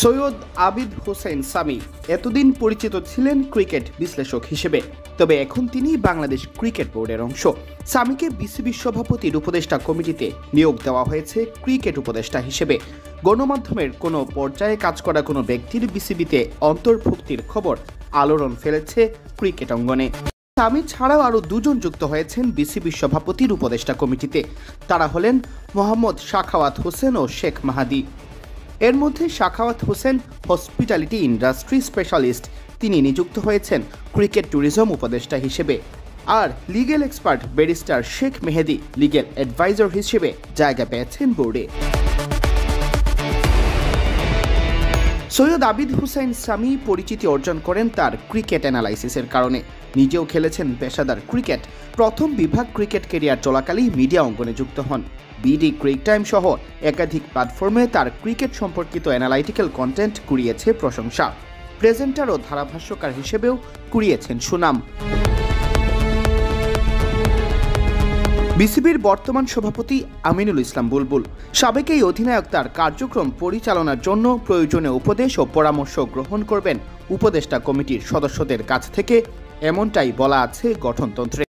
সৈয়দ আবিদ হোসেন সামি এতদিন পরিচিত ছিলেন ক্রিকেট বিশ্লেষক হিসেবে, তবে এখন তিনি বাংলাদেশ ক্রিকেট বোর্ডের অংশ। সামিকে বিসিবি সভাপতির উপদেষ্টা কমিটিতে নিয়োগ দেওয়া হয়েছে ক্রিকেট উপদেষ্টা হিসেবে। গণমাধ্যমের কোনো পর্যায়ে কাজ করা কোনো ব্যক্তির বিসিবিতে অন্তর্ভুক্তির খবর আলোড়ন ফেলেছে ক্রিকেট অঙ্গনে। সামি ছাড়াও আরও দুজন যুক্ত হয়েছেন বিসিবি সভাপতির উপদেষ্টা কমিটিতে। তারা হলেন মোহাম্মদ সাখাওয়াত হোসেন ও শেখ মাহাদি। এর মধ্যে Sakhawat Hossain hospitality industry specialist, তিনি নিযুক্ত হয়েছেন ক্রিকেট ট্যুরিজম উপদেষ্টা হিসেবে। আর legal expert barrister Sheikh Mehedi legal adviser হিসেবে জায়গা পেয়েছেন বোর্ডে। সৈয়দ আবিদ হোসেন সামি পরিচিতি অর্জন করেন তার ক্রিকেট অ্যানালাইসিসের কারণে। নিজেও খেলেছেন পেশাদার ক্রিকেট। প্রথম বিভাগ ক্রিকেট ক্যারিয়ার চলাকালেই মিডিয়া অঙ্গনে যুক্ত হন। বিডি ক্রিক টাইম সহ একাধিক প্ল্যাটফর্মে তার ক্রিকেট সম্পর্কিত অ্যানালাইটিক্যাল কন্টেন্ট কুড়িয়েছে প্রশংসা। প্রেজেন্টার ও ধারাভাষ্যকার হিসেবেও কুড়িয়েছেন সুনাম। বিসিবির বর্তমান সভাপতি আমিনুল ইসলাম বুলবুল। সাবেক এই অধিনায়ক তার কার্যক্রম পরিচালনার জন্য প্রয়োজনীয় উপদেশ ও পরামর্শ গ্রহণ করবেন উপদেষ্টা কমিটির সদস্যদের কাছ থেকে, এমনটাই বলা আছে গঠনতন্ত্রে।